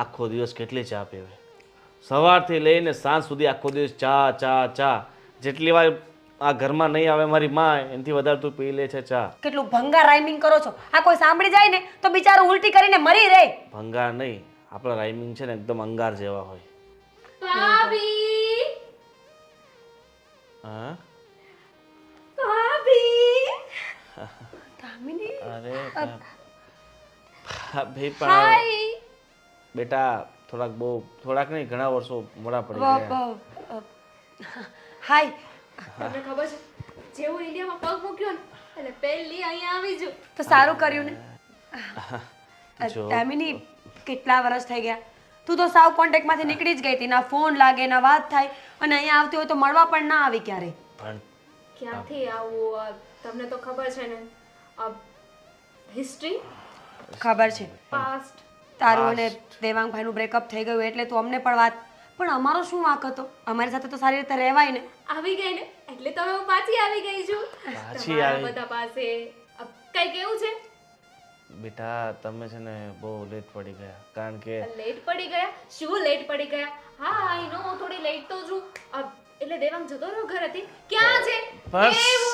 આખો દિવસ કેટલી ચા પીવે? સવારથી લઈને સાંજ સુધી આખો દિવસ ચા ચા ચા. જેટલી વાર આ ઘરમાં નહીં આવે મારી માં એનાથી વધારે તું પી લે છે ચા. કેટલું ભંગાર રાઇમિંગ કરો છો. આ કોઈ સાંભળી જાય ને તો બિચારો ઉલટી કરીને મરી રહે. ભંગાર નહીં, આપણા રાઇમિંગ છે ને એકદમ અંગાર જેવા હોય. ભાભી હા ભાભી દામિની અરે ભાઈ પણ બેટા થોડાક નહીં ઘણા વર્ષો મોડા પડી ગયા. હાય. તમને ખબર છે જેવું ઇન્ડિયામાં પગ મૂક્યો ને એટલે પહેલી અહીંયા આવી જો. તો સારું કર્યું ને. જો. દામિની કેટલા વર્ષ થઈ ગયા? તું તો સાવ કોન્ટેક્ટમાંથી નીકળી જ ગઈ હતી. ના ફોન લાગે ના વાત થાય અને અહીંયા આવતી હોય તો મળવા પણ ના આવી ક્યારે. પણ ક્યાંથી આવું તમને તો ખબર છે ને હિસ્ટ્રી ખબર છે પાસ્ટ. તારું અને દેવાંગભાઈનું બ્રેકઅપ થઈ ગયું એટલે તું અમને પણ વાત. પણ અમારો શું વાંક હતો? અમારી સાથે તો સારી રીતે રહેવાય ને. આવી ગઈ ને એટલે તમે હું પાછી આવી ગઈ છું. પાછી તમારા આવી? બધા પાસે કઈ કેવું છે? બેટા તમે છે ને બહુ લેટ પડી ગયા કારણ કે લેટ પડી ગયા? શું લેટ પડી ગયા? હા આઈ નો થોડી લેટ તો છું. એટલે દેવાંગ જતો રહ્યો ઘરેથી. ક્યાં છે? બસ. દેવો!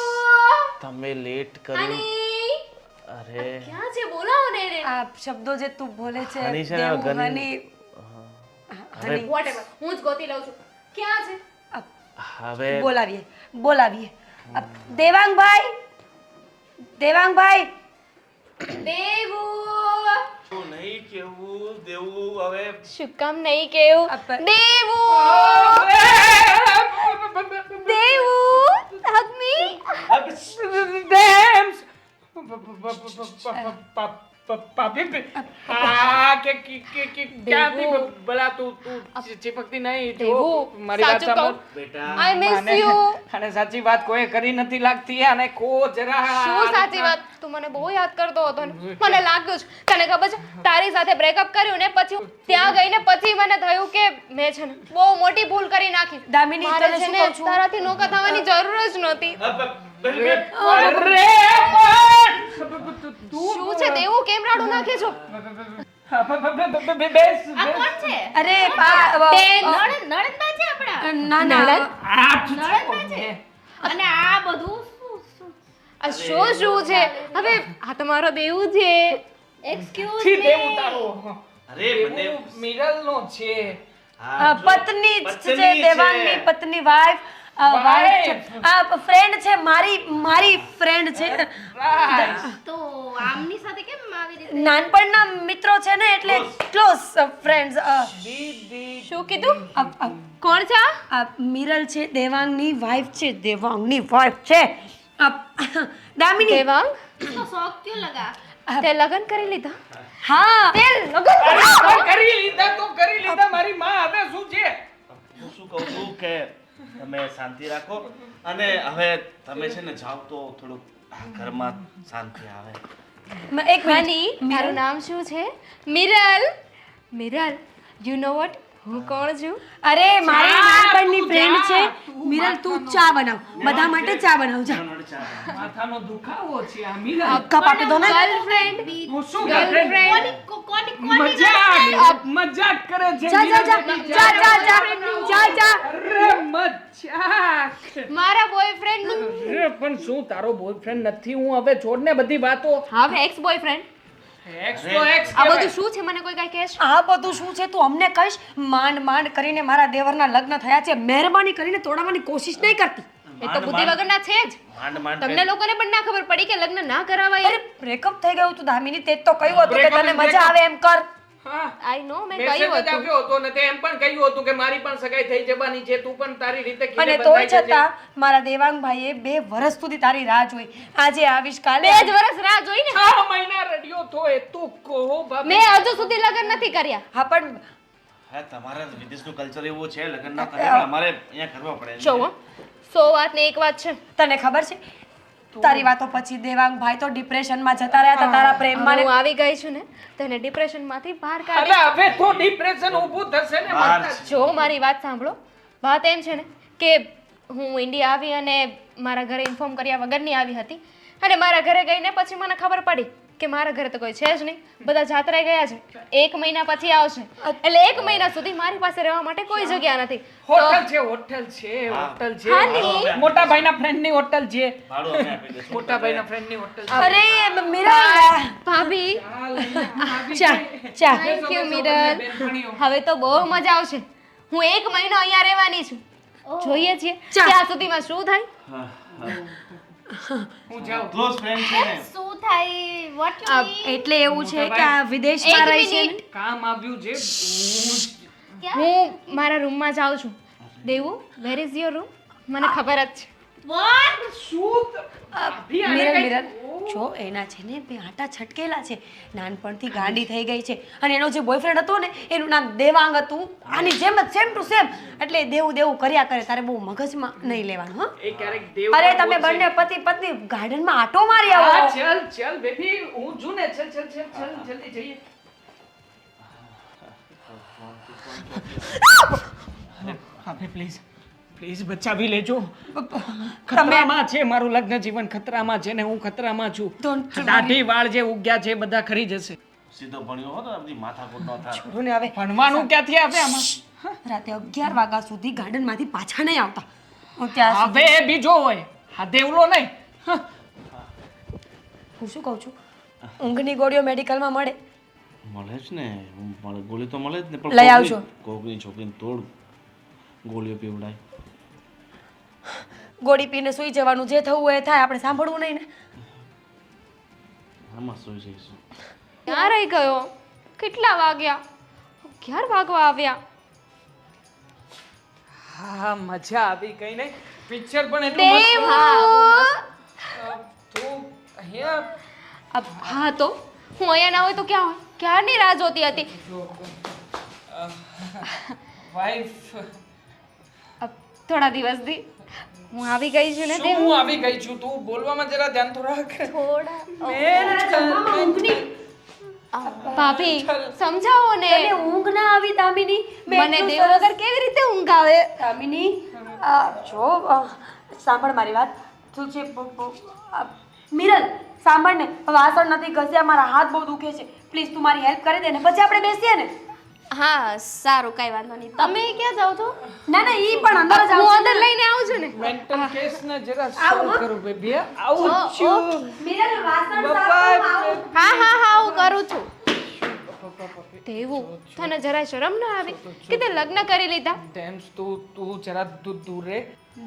તમે લેટ કર્યું. હની! અરે ક્યાં છે? બોલાવો ને એને. આ શબ્દો જે તું બોલે છે હની છે ને દેવું, ગની- હની, હવે Whatever. હું જ ગોતી લઉં છું. ક્યાં છે? હવે બોલાવીએ. દેવાંગભાઈ, દેવાંગભાઈ. દેવો! નહીં કેવું દેવું હવે શું કામ નહીં કેવું? દેવો! દેવો! Hug me! ચીપકતી નહીં દેવું, મારી વાત સાચું કહું? સાંભળ બેટા I miss you. અને સાચી વાત કોઈ કરી નથી લાગતી અને કો જરા શું સાચી વાત? તું મને બહુ યાદ કરતો હતો ને મને લાગ્યું જ. તને ખબર છે તારી સાથે બ્રેકઅપ કર્યું ને પછી હું ત્યાં ગઈ ને પછી મને થયું કે મેં છે ને બહુ મોટી ભૂલ કરી નાખી. દામિની, મારે તને છે શું ને કહું છું? તારાથી નોકા થવાની જરૂર જ નહોતી. શું છે દેવું કેમ રાડું નાખે છો? આ કોણ છે? અરે નણંદબા છે આપણા. ના નણંદબા છે. અને આ બધું આ શું છે? હવે આ તમારો દેવું છે. એક્સક્યુઝ થી દેવું મી. તારો અરે મને મિરલ નો છે પત્ની જ છે, પત્ની છે. દેવાંગની પત્ની, વાઇફ. આ ફ્રેન્ડ છે મારી ફ્રેન્ડ છે. તો આમની સાથે કેમ આવી રીતે? નાનપણના મિત્રો છે ને એટલે ક્લોઝ ફ્રેન્ડ્સ. દીદી શું કીધું? કોણ છે આ? આ મિરલ છે, દેવાંગની વાઇફ છે. દેવાંગની વાઇફ છે. દામિની. દેવાંગ તો શોખ ક્યું લગા? તે લગન કરી લીધા? હા, તે લગન કરી લીધા મારી માં. હવે શું છે? હું શું કહું છું કે તમે શાંતિ રાખો અને હવે તમે છે ને જાઓ તો થોડુંક આ ઘરમાં શાંતિ આવે. એક મિનિટ. હની મારું નામ શું છે? મિરલ. મિરલ યુ નો વોટ હું કોણ છું? અરે મારી નાનપણની ફ્રેન્ડ છે મિરલ. તું ચા બનાવ, બધા માટે ચા બનાવ. જા, માથાનો દુખાવો છે આ મિરલ. કપ આપી દો ને. ગર્લફ્રેન્ડ. હું શું ગર્લફ્રેન્ડ. મજાક કરે છે જા જા જા મિરલ. જા જા જા જા જા. અરે મજાક. મારા બોયફ્રેન્ડ. અરે પણ શું તારો બોયફ્રેન્ડ નથી? હું હવે છોડ ને બધી વાતો. હવે એક્સ બોયફ્રેન્ડ. એક્સ તો એક્સ આ બધું શું છે મને કોઈ કઈ કહેશ? આ બધું શું છે તું અમને કહીશ? માંડ કરીને મારા દેવરના લગ્ન થયા છે. મહેરબાની કરીને તોડવાની કોશિશ નહીં કરતી. એ તો બુદ્ધિ વગરના છે જ. તમને લોકોને પણ ના ખબર પડી કે લગ્ન ના કરાવાય. અરે બ્રેકઅપ થઈ ગયું તું દામિની. તે જ તો કહ્યું હતું કે તને મજા આવે એમ કર. હા આઈ નો મેં મેસેજ કહ્યું જ હતું. આપ્યો હતો ને તે એમ પણ કહ્યું હતું કે મારી પણ સગાઈ થઈ જવાની છે, તું પણ તારી રીતે અને ખીલે તોય બંધાઈ જજે. છતાં મારા દેવાંગભાઈએ 2 વર્ષ સુધી તારી રાહ જોઈ. આજે આવીશ કાલે. 2 જ વર્ષ રાહ જોઈ ને 6 મહિના રડ્યો તો એ તું કહો બાપ. મેં હજુ સુધી લગ્ન નથી કર્યા. હા પણ હા તમારા વિદેશનું કલ્ચર એવું છે લગ્ન ના કરે પણ અમારે અહીંયા કરવા પડે છે. જો હો 100 વાત ને એક વાત છે. તને ખબર છે તારી વાતો પછી દેવાંગભાઈ તો ડિપ્રેશનમાં જતા રહ્યા હતા તારા પ્રેમમાં હું ને. આવી ગઈ છું ને તેને ડિપ્રેશન માંથી બહાર અરે કાઢી. હવે તો ડિપ્રેશન ઊભું થશે ને બહાર માતા. જો મારી વાત સાંભળો. વાત એમ છે ને કે હું ઇન્ડિયા આવી અને મારા ઘરે ઇન્ફોર્મ કર્યા વગરની આવી હતી અને મારા ઘરે ગઈને પછી મને ખબર પડી કે મારા ઘરે તો કોઈ છે જ નહીં, બધા જાત્રાએ ગયા છે, 1 મહિના પછી આવશે, એટલે 1 મહિના સુધી મારી પાસે રહેવા માટે કોઈ જગ્યા નથી. હોટલ છે હોટલ છે હા નહીં. મોટા ભાઈના ફ્રેન્ડ ની હોટલ છે ભાડું અમે આપી દઈશું. મોટા ભાઈના ફ્રેન્ડ ની હોટલ છે અરે મિરલ ભાભી ચા ચા થેન્ક યુ મિરલ. હવે તો બહુ મજા આવશે. હું 1 મહિનો અહીંયા રહેવાની છું. જોઈએ છીએ ત્યાં સુધીમાં શું થાય. હા, હા. હું જાઉં Close friend છે ને. શું થાય વોટ એટલે એવું છે કે આ વિદેશમાં રહે છે ને? કામ આવ્યું છે હું મારા રૂમમાં જાઉં છું. દેવું વેર ઇઝ યોર રૂમ? મને ખબર જ છે. મિરલ જો એના છે ને બે આટા છટકેલા છે, નાનપણથી ગાંડી થઈ ગઈ છે, અને એનો જે બોયફ્રેન્ડ હતો ને એનું નામ દેવાંગ હતું. આની જેમ જ સેમ ટુ સેમ. એટલે દેવું કર્યા કરે. તારે બહુ મગજમાં નહીં લેવાનું. હા એ ક્યારેક દેવ અરે તમે બંને પતિ પત્ની ગાર્ડનમાં આટો મારી આવો. ચલ બેબી હું છું ને ચલ જલ્દી જઈએ અરે પ્લીઝ બચાવી લેજો. ખતરામાં છે મારું લગ્ન જીવન, ખતરામાં છે ને હું ખતરામાં છું. દાઢી વાળ જે ઉગ્યા છે બધા ખરી જશે. સીધો ભણ્યો હોત ને આ બધી માથાકૂટ ન થાય. છોડો ને હવે. ભણવાનું ક્યાંથી આવે આમાં? રાતે 11 વાગ્યા સુધી ગાર્ડનમાંથી પાછા નહીં આવતા. હું ત્યાં હવે એ બીજો હોય, હા દેવલો નહીં. હું શું કહું છું, ઊંઘની ગોળીઓ મેડિકલમાં મળે. મળે જ ને, મળે ગોળી તો મળે જ ને, પણ લઈ આવજો. કોકની છોકરીને તોડ ગોળીઓ પીવડાય. ગોળી પીને સૂઈ જવાનું, જે થવું હોય એ થાય, આપણે સાંભળવું નહીં ને. આમાં શું જઈશું? ક્યાં રહી ગયો? કેટલા વાગ્યા? 11 વાગવા આવ્યા. હા મજા આવી કઈ નહીં. પિક્ચર પણ એટલું મસ્ત. તું અહીંયા હા તો હું અહીંયા ના હોય તો ક્યાં હોય? ક્યારની રાહ જોતી હતી. વાઈફ થોડા દિવસથી હું આવી ગઈ છું ને તે હું આવી ગઈ છું. તું બોલવામાં જરા ધ્યાન તો રાખ. ભાભી સમજાવો ને. તને ઊંઘ ના આવી દામિની? મને દેવ વગર કેવી રીતે ઊંઘ આવે? દામિની જો સાંભળ મારી વાત. તું જે મિરલ સાંભળ ને, વાસણ નથી ઘસ્યા, મારા હાથ બહુ દુખે છે. પ્લીઝ તું મારી હેલ્પ કરી દે ને પછી આપણે બેસીએ ને. હા સારું કઈ વાંધો નહીં. તમે ક્યાં જાવ છો? ના ઈ પણ અંદર જ હું આવશે. અંદર લઈને આવું છું ને. મેન્ટલ કેસ ને જરા સોલ્વ કરું બેબી. આવું છું. મિરલ વાસણ સાફ કર, આવું. હા હું કરું છું. દેવું તને જરા શરમ ના આવી કે તે લગ્ન કરી લીધા? ડેમ્સ તું જરા દૂર રે.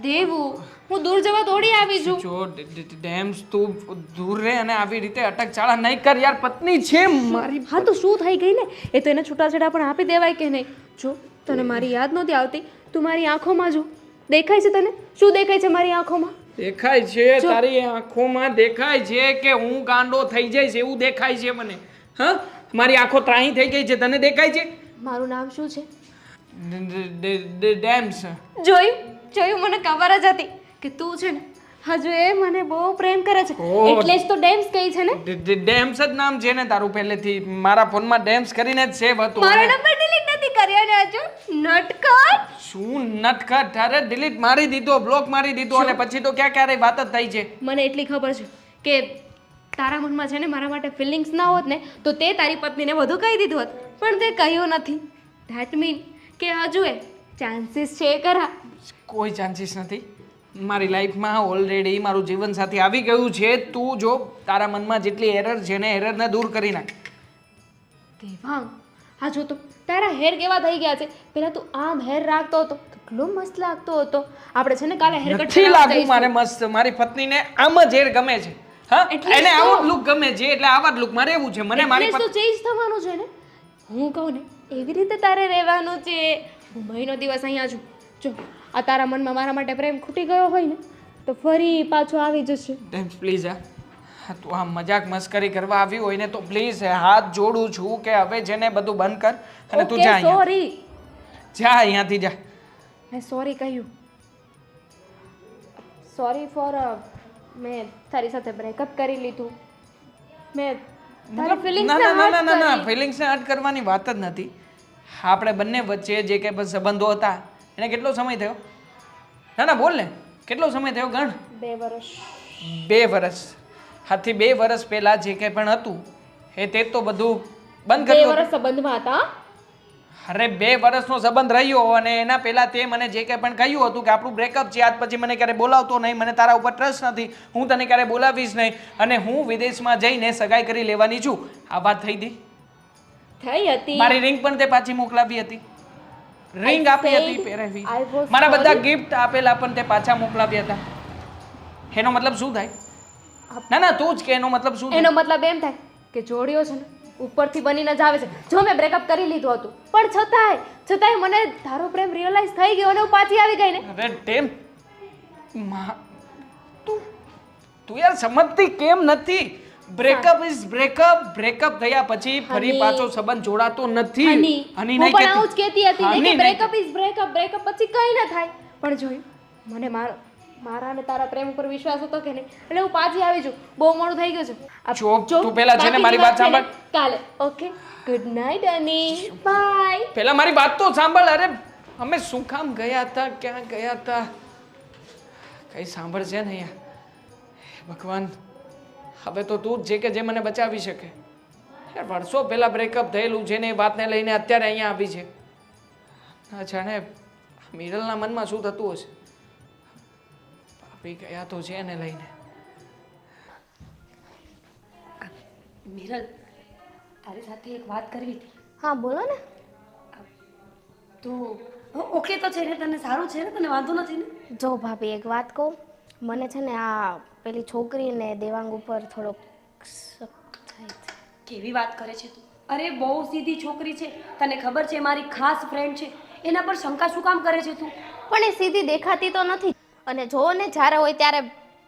દેવું હું દૂર જવા દોડી આવી છું. જો ડેમ્સ તું દૂર રે અને આવી રીતે અટકચાળા નહીં કર યાર. પત્ની છે મારી. હા તો શું થઈ ગઈ ને, એ તો એને છૂટાછેડા પણ આપી દેવાય કે નહીં. જો તને મારી યાદ નહોતી આવતી, તું મારી આંખોમાં જો. દેખાય છે તને? શું દેખાય છે મારી આંખોમાં? દેખાય છે તારી આંખોમાં, દેખાય છે કે હું ગાંડો થઈ જઈશ એવું દેખાય છે મને. હા મારી આંખો ત્રાહી થઈ ગઈ છે, તને દેખાય છે? મારું નામ શું છે? ડેમ્સ. જોયું મને ખબર જ હતી કે તું છે ને હજુ એ મને બહુ પ્રેમ કરે છે, ઓહ. એટલે જ તો ડેમ્સ કહી છે ને. ડેમ્સ જ નામ છે ને તારું પહેલેથી? મારા ફોનમાં ડેમ્સ કરીને જ સેવ હતું. મારો નંબર ડિલીટ નથી કર્યો ને હજુ? નટખટ. શું નટખટ? અરે ડિલીટ મારી દીધો, બ્લોક મારી દીધો, અને પછી તો ક્યારેય વાત જ થઈ છે. મને એટલી ખબર છે કે તારા મનમાં છે ને મારા માટે ફિલિંગ્સ ના હોત ને તો તે તારી પત્નીને બધું કહી દીધું હોત, પણ તે કહ્યું નથી. ધેટ મીન કે હજુ એ ચાન્સીસ છે ખરા? કોઈ ચાન્સીસ નથી મારી લાઈફમાં. ઓલરેડી મારું જીવનસાથી આવી ગયું છે. તું જો તારા મનમાં જેટલી એરર છે ને એરરને દૂર કરી નાખ. દેવાંગ હા જો તો તારા હેર કેવા થઈ ગયા છે. પહેલા તું આમ હેર રાખતો હતો, કેટલો મસ્ત લાગતો હતો. આપણે છે ને કાલે હેર કટ નથી લાગુ મારે મસ્ત. મારી પત્નીને આમ જ હેર ગમે છે. હા એટલે એને જ આવો તો. લુક ગમે છે, એટલે આવા જ લુકમાં રહેવું છે. મને મારી તો ચેન્જ થવાનું છે ને. હું કહું ને એવી રીતે તારે રહેવાનું છે. હું મહિનો દિવસ અહીંયા છું. જો આ તારા મનમાં મારા માટે પ્રેમ ખૂટી ગયો હોય ને તો ફરી પાછો આવી જશે. ડેમ્સ પ્લીઝ હા તું આ મજાક મસ્કરી કરવા આવી હોય ને તો પ્લીઝ હાથ જોડું છું કે હવે જેને બધું બંધ કર અને તું જા અહીંયા. સોરી. જા અહીંયાથી જા. મેં સોરી કહ્યું. સોરી ફોર મેં તારી સાથે બ્રેકઅપ કરી લીધું. મેં તારી ફિલિંગ્સ ના ના ના ના ના ફિલિંગ્સને હર્ટ કરવાની વાત જ નથી. આપણે બંને વચ્ચે જે કે સંબંધો હતા એને કેટલો સમય થયો? ના ના બોલ ને, કેટલો સમય થયો? ગણ. 2 વર્ષ. 2 વર્ષ. આજથી 2 વર્ષ પહેલા જે કંઈ પણ હતું તે તો બધું બંધ 2 કર્યું વર્ષ સંબંધમાં હતા હં? અરે 2 વર્ષનો સંબંધ રહ્યો અને એના પહેલા તે મને જે કંઈ પણ કહ્યું હતું કે આપણું બ્રેકઅપ છે, આજ પછી મને ક્યારે બોલાવતો નહીં, મને તારા ઉપર ટ્રસ્ટ નથી, હું તને ક્યારે બોલાવીશ નહીં અને હું વિદેશમાં જઈને સગાઈ કરી લેવાની છું. આ વાત થઈ હતી. થઈ હતી. મારી રિંગ પણ તે પાછી મોકલાવી હતી, રિંગ આપી હતી પહેરાવી, I was મારા બધા sorry. ગિફ્ટ આપેલા પણ તે પાછા મોકલાવ્યા હતા. એનો મતલબ શું થાય? ના ના તું જ કે એનો મતલબ શું થાય? એનો મતલબ એમ થાય કે જોડીઓ છે ને ઉપરથી બનીને જ આવે છે. જો મેં બ્રેકઅપ કરી લીધું હતું પણ છતાંય મને તારો પ્રેમ રિયલાઇઝ થઈ ગયો અને હું પાછી આવી ગઈ ને. અરે ટેમ તું યાર સમજતી કેમ નથી? બ્રેકઅપ ઇઝ બ્રેકઅપ થયા પછી ફરી હની. પાછો સંબંધ જોડાતો નથી. હની, હની હું નહીં પણ આવું જ કહેતી હતી ને હની કે નહીં બ્રેકઅપ ઇઝ બ્રેકઅપ પછી કંઈ ન થાય. પણ જોયું મને મારા અને તારા પ્રેમ ઉપર વિશ્વાસ હતો કે નહીં એટલે હું પાછી આવી છું. બહુ મોડું થઈ ગયું છે. આ ચૂપ, જો, તું પહેલા છે ને મારી વાત બાકીની સાંભળ. છે ને કાલે. Okay, good night Ani, bye. પહેલા મારી વાત તો સાંભળ. અરે અમે શું કામ ગયા હતા, ક્યાં ગયા હતા, કઈ સાંભળ છે ને યાર. હે ભગવાન, હવે તો તું જ છે કે જે મને બચાવી શકે. યાર વર્ષો પહેલા બ્રેકઅપ થયેલું છે ને એ વાતને લઈને અત્યારે અહીંયા આવી છે. ના જાણે મિરલના મનમાં શું થતું હશે. ભાભી ગયા તો છે એને લઈને. મિરલ, તારી સાથે એક વાત કરવી હતી. હા બોલો ને. તું ઓકે તો છે ને? તને સારું છે ને? તને વાંધો નથી ને? જો ભાભી એક વાત કહું, મને છે ને આ પેલી છોકરીને દેવાંગ ઉપર થોડોક શક થાય છે. કેવી વાત કરે છે તું? અરે બહુ સીધી છોકરી છે, તને ખબર છે, મારી ખાસ ફ્રેન્ડ છે. એના પર શંકા શું કામ કરે છે તું? પણ એ સીધી દેખાતી તો નથી. અને જો ને જ્યારે હોય ત્યારે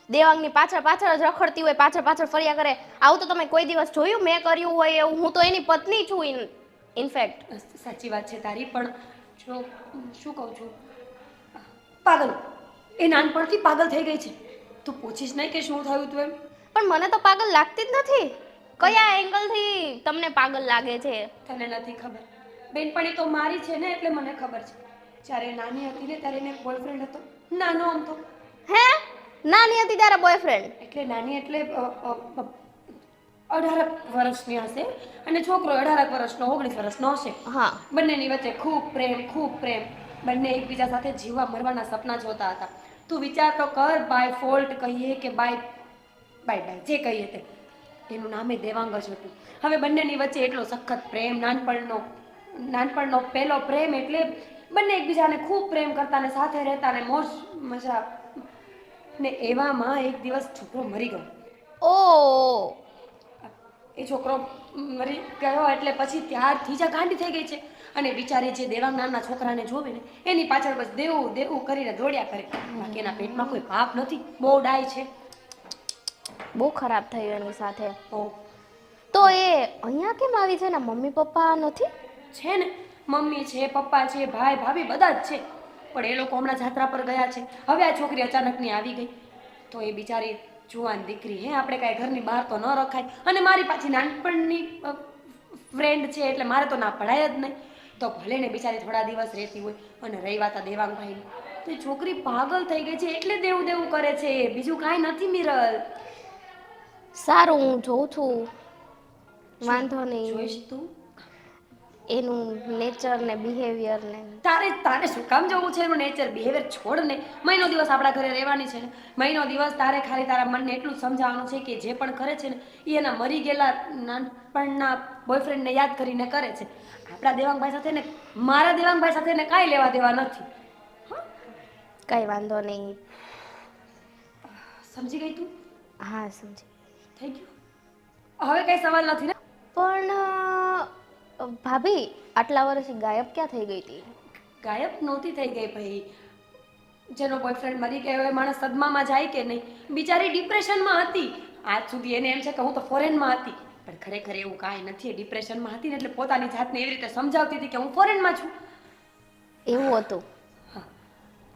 દેવાંગની પાછળ જ રખડતી હોય, પાછળ ફર્યા કરે. આવું તો તમે કોઈ દિવસ જોયું મેં કર્યું હોય એવું? હું તો એની પત્ની છું ઇનફેક્ટ. સાચી વાત છે તારી, પણ જો શું કહું છું, પાગલ, એ નાનપણથી પાગલ થઈ ગઈ છે. તું પૂછીશ નહીં કે શું થયું તું એમ? પણ મને તો પાગલ લાગતી જ નથી. કયા એંગલથી તમને પાગલ લાગે છે? તને નથી ખબર. બેનપણી તો મારી છે ને એટલે મને ખબર છે. જ્યારે નાની હતી ને ત્યારે એને બોયફ્રેન્ડ હતો, નાનો અમથો. હે? નાની હતી ત્યારે બોયફ્રેન્ડ? એટલે નાની એટલે 18 વર્ષની હશે અને છોકરો 18 વર્ષનો 19 વર્ષનો હશે. હા. બંનેની વચ્ચે ખૂબ પ્રેમ. બંને એકબીજા સાથે જીવવા મરવાના સપના જોતા હતા. તું વિચાર તો કર, બાય ફોલ્ટ કહીએ કે બાય જે કહીએ તે, એનું નામે દેવાંગ જ હતું. હવે બંનેની વચ્ચે એટલો સખત પ્રેમ, નાનપણનો પહેલો પ્રેમ, એટલે બંને એકબીજાને ખૂબ પ્રેમ કરતા ને સાથે રહેતા ને મોજ મજા. ને એવામાં એક દિવસ છોકરો મરી ગયો. ઓ એ છોકરો મરી ગયો એટલે પછી ત્યારથી જ ગાંડી થઈ ગઈ છે. અને બિચારી જે દેવાંગ નામના છોકરાને જોવે ને એની પાછળ બસ દેવું કરીને દોડ્યા કરે. બાકી એના પેટમાં કોઈ પાપ નથી, બહુ ડાય છે. બહુ ખરાબ થયું એની સાથે. ઓ તો એ અહીંયા કેમ આવી છે? ને મમ્મી પપ્પા નથી? છે ને, મમ્મી છે, પપ્પા છે, ભાઈ ભાભી બધા જ છે. પણ એ લોકો હમણાં જાત્રા પર ગયા છે. હવે આ છોકરી અચાનકની આવી ગઈ તો એ બિચારી જુવાન દીકરી, હે, આપણે કાંઈ ઘરની બહાર તો ન રખાય. અને મારી પાછી નાનપણની ફ્રેન્ડ છે એટલે મારે તો ના પડાય જ નહીં. તો ભલે ને બિચારી થોડા દિવસ રહેતી હોય. અને રહી વાત આ દેવાંગભાઈની, તો એ છોકરી પાગલ થઈ ગઈ છે એટલે દેવું કરે છે, બીજું કાંઈ નથી મિરલ. સારું, હું જોઉં છું, વાંધો નહીં. જોઈશ તું? એનું નેચર ને બિહેવિયર ને. તારે શું કામ જવું છે એનું નેચર બિહેવિયર? છોડ ને. મહિનો દિવસ આપણા ઘરે રહેવાની છે ને, મહિનો દિવસ તારે ખાલી તારા મનને એટલું સમજાવવાનું છે કે જે પણ કરે છે ને એ એના મરી ગયેલા નાનપણના બોયફ્રેન્ડને યાદ કરીને કરે છે. આપણા દેવાંગભાઈ સાથે ને મારા દેવાંગભાઈ સાથે ને કાંઈ લેવા દેવા નથી. કઈ વાંધો નહીં. સમજી ગઈ તું? હા સમજી. થઈ ગયું? હવે કઈ સવાલ નથી ને? પણ ભાભી આટલા વર્ષથી ગાયબ ક્યાં થઈ ગઈ હતી? ગાયબ નહોતી થઈ ગઈ ભાઈ. જેનો બોયફ્રેન્ડ મરી ગયો એ માણસ સદમામાં જાય કે નહીં? બિચારી ડિપ્રેશનમાં હતી. આજ સુધી એને એમ છે કે હું તો ફોરેનમાં હતી, પણ ખરેખર એવું કાંઈ નથી. એ ડિપ્રેશનમાં હતી ને એટલે પોતાની જાતને એવી રીતે સમજાવતી હતી કે હું ફોરેનમાં છું. એવું હતું?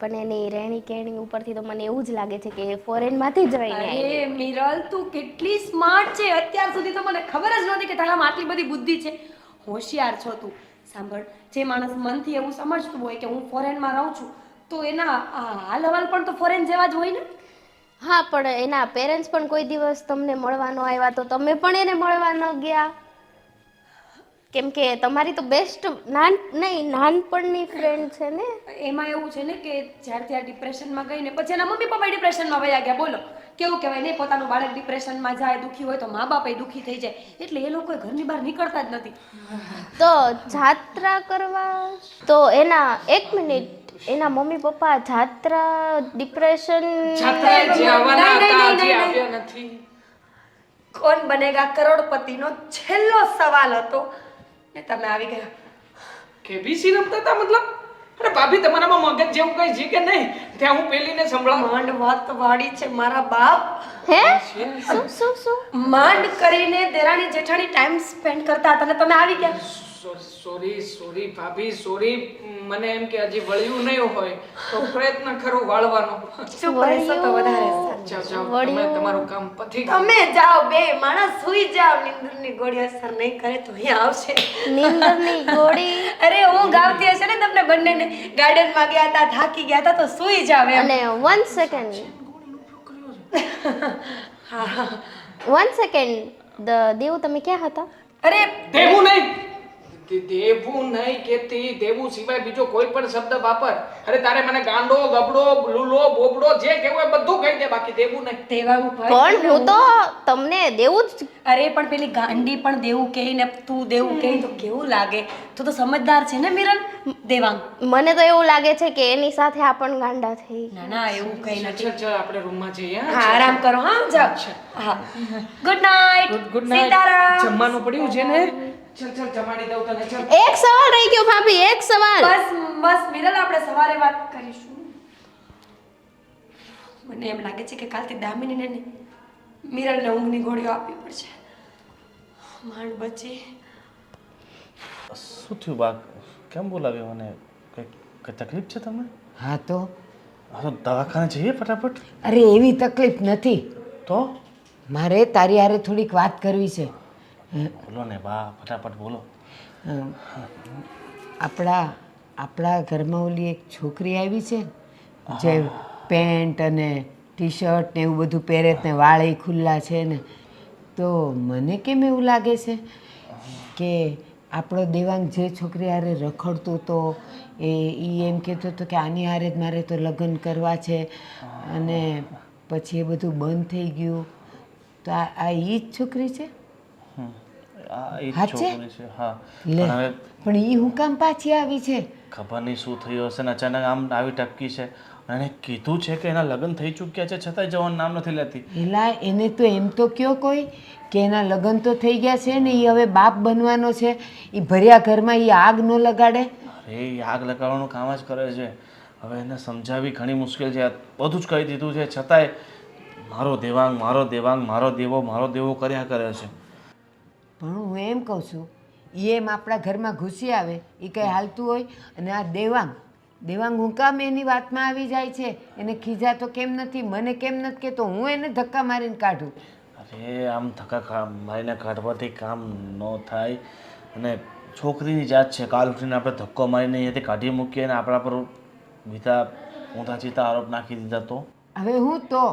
પણ એની રહેણી કહેણી ઉપરથી તો મને એવું જ લાગે છે કે ફોરેનમાંથી જ રહીને આવી. અરે મિરલ, તું કેટલી સ્માર્ટ છે! અત્યાર સુધી તો મને ખબર જ નહોતી કે તારામાં આટલી બધી બુદ્ધિ છે. હોશિયાર છો તું. સાંભળ, જે માણસ મનથી એવું સમજતું હોય કે હું ફોરેનમાં રહું છું તો એના હાલ હવાલ પણ તો ફોરેન જેવા જ હોય ને. હા પણ એના પેરેન્ટ્સ પણ કોઈ દિવસ તમને મળવા ન આવ્યા તો તમે પણ એને મળવા ન ગયા કેમ કે તમારી તો બેસ્ટ નાનપણની ફ્રેન્ડ છે ને. એમાં એવું છે ને કે જ્યારથી આ ડિપ્રેશનમાં ગઈ ને પછી એના મમ્મી પપ્પા ડિપ્રેશનમાં વયા ગયા. બોલો કેવું કહેવાય ને, પોતાનું બાળક ડિપ્રેશનમાં જાય, દુઃખી હોય તો મા બાપે દુઃખી થઈ જાય, એટલે એ લોકો ઘરની બહાર નીકળતા જ નથી. તો જાત્રા કરવા તો એના 1 મિનિટ એના મમ્મી પપ્પા જાત્રા ડિપ્રેશન છાત્રાએ જે આવવાના નહીં, હતા નહીં, હજી નહીં, આવ્યા નથી. કોણ બનેગા કરોડપતિનો છેલ્લો સવાલ હતો ને તમે આવી ગયા. કેબીસી રમતા હતા મતલબ? અરે ભાભી તમારામાં મગજ જેવું કઈ છે કે નહીં? ત્યાં હું પેલીને સંભળાવું. માંડ વાત વાળી છે મારા બાપ. હે શું માંડ કરીને દેરાણી જેઠાણી ટાઈમ સ્પેન્ડ કરતા હતા ને તમે આવી ગયા. સોરી ભાભી સોરી. મને એમ કે હજી વળ્યું નહીં હોય તો પ્રયત્ન ખરો વાળવાનો. ચૂપ રહેશો તો વધારે સારું. જાઓ તમે તમારું કામ પતી ગયું. તમે જાઓ, બે માણસ સુઈ જાઓ. નિંદરની ગોળી અસર નહીં કરે તો અહીંયા આવશે. નીંદરની ગોળી અરે હું ગાવતી હશે ને તમને બંનેને. ગાર્ડનમાં ગયા હતા, થાકી ગયા હતા તો સુઈ જાવ એમ. અને 1 સેકન્ડ 1 સેકન્ડ દેવ તમે ક્યાં હતા? અરે દેવું નહીં. દેવું નહીં કેતી. દેવું સિવાય બીજો કોઈ પણ શબ્દ વાપર. અરે તારે મને ગાંડો, ગબડો, લુલો, બોબડો જે કહેવું એ બધું કહી દે, બાકી દેવું નહીં. દેવાનું ભાઈ. પણ હું તો તમને દેવું જ. અરે પણ પેલી ગાંડી પણ દેવું કહે ને તું દેવું કહે તો કેવું લાગે? તું તો સમજદાર છે ને મિરન. દેવાંગ મને તો એવું લાગે છે કે એની સાથે આ પણ ગાંડા થઈ. ના ના એવું કઈ નથી. ચાલ ચાલ આપણે રૂમમાં જઈએ. હા આરામ કરો. હા જાઓ. હા good night. Good night. Sitaram. જમવાનું પડ્યું છે ને? ચાલ ચાલ જમાડી દઉં તને. ચાલ. એક સવાલ રહી ગયો ભાભી, એક સવાલ. બસ મિરલ આપણે સવારે વાત કરીશું. મને એમ લાગે છે કે કાલથી દામિનીને ને મિરલને ઊંઘની ગોળીઓ આપવી પડશે. માંડ બચી. શું થયું બા? કેમ બોલાવ્યો મને? કઈ તકલીફ છે તમને? હા તો હા તો દવાખાને જઈએ ફટાફટ. અરે એવી તકલીફ નથી. તો મારે તારી હારે થોડીક વાત કરવી છે. બોલો ને બા, ફટાફટ બોલો. આપણા ઘરમાં ઓલી એક છોકરી આવી છે જે પેન્ટ અને ટી શર્ટ ને એવું બધું પહેરે ને વાળ ખુલ્લા છે ને, તો મને કેમ એવું લાગે છે કે આપણો દેવાંગ જે છોકરી હારે રખડતો હતો એ એમ કહેતો હતો કે આની હારે જ મારે તો લગ્ન કરવા છે, અને પછી એ બધું બંધ થઈ ગયું. તો આ એ જ છોકરી છે? આ એ જ હા છે? છોકરી છે. હા લે પણ હવે પણ એ હું કામ પાછી આવી છે? ખબર નહીં શું થયું હશે ને અચાનક આમ આવી ટપકી છે. અને એને કીધું છે કે એના લગ્ન થઈ ચૂક્યા છે છતાંય જવાનું નામ નથી લેતી. એલા એને તો એમ તો કયો કોઈ કે એના લગ્ન તો થઈ ગયા છે ને, એ હવે બાપ બનવાનો છે. એ ભર્યા ઘરમાં એ આગ ન લગાડે? અરે એ આગ લગાડવાનું કામ જ કરે છે. હવે એને સમજાવી ઘણી મુશ્કેલ છે. બધું જ કહી દીધું છે છતાંય મારો દેવાંગ, મારો દેવાંગ, મારો દેવો કર્યા કરે છે. પણ હું એમ કહું છું, એ એમ આપણા ઘરમાં ઘૂસી આવે એ કંઈ હાલતું હોય? અને આ દેવાંગ હું કામ એની વાતમાં આવી જાય છે? એને ખીજા તો કેમ નથી? મને કેમ નથી કહેતો? હું એને ધક્કા મારીને કાઢું. અરે આમ ધક્કા મારીને કાઢવાથી કામ ન થાય. અને છોકરીની જાત છે, કાલ ઉઠીને આપણે ધક્કો મારીને અહીંયાથી કાઢી મૂકીએ અને આપણા પર બીજા ઊંધા ચીતા આરોપ નાખી દીધા તો? હવે હું તો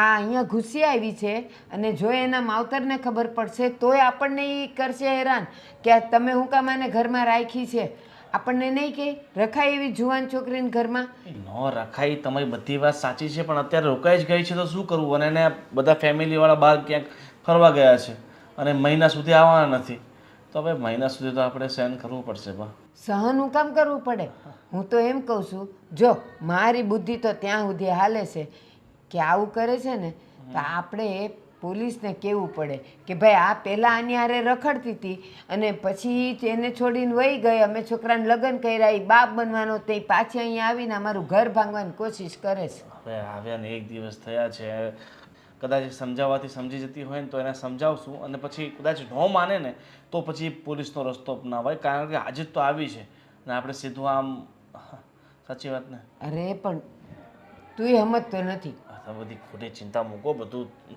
આ અહીંયા ઘૂસી આવી છે, અને જો એના માવતરને ખબર પડશે તોય આપણને એ કરશે હેરાન કે આ તમે હું કામ આને ઘરમાં રાખી છે. આપણને નહીં કે રખાય એવી જુવાન છોકરીને ઘરમાં? ન રખાય, તમારી બધી વાત સાચી છે, પણ અત્યારે રોકાઈ જ ગઈ છે તો શું કરવું? અને એને બધા ફેમિલીવાળા બહાર ક્યાંક ફરવા ગયા છે અને મહિના સુધી આવવાના નથી, તો હવે મહિના સુધી તો આપણે સહન કરવું પડશે. બા સહન હું કામ કરવું પડે? હું તો એમ કહું છું, જો મારી બુદ્ધિ તો ત્યાં સુધી હાલે છે કે આવું કરે છે ને તો આપણે પોલીસને કહેવું પડે કે ભાઈ આ પહેલાં આની હારે રખડતી હતી અને પછી એને છોડીને વહી ગઈ, અમે છોકરાને લગ્ન કર્યા, એ બાપ બનવાનો, તે પાછી અહીંયા આવીને અમારું ઘર ભાંગવાની કોશિશ કરે છે. હવે આવ્યા ને 1 દિવસ થયા છે, કદાચ સમજાવવાથી સમજી જતી હોય ને તો એને સમજાવશું, અને પછી કદાચ ન માને ને તો પછી પોલીસનો રસ્તો અપનાવાય, કારણ કે આજે તો આવી છે અને આપણે સીધું આમ. સાચી વાત ને? અરે પણ તું સમજતો નથી. આ બધી ખોટી ચિંતા મૂકો,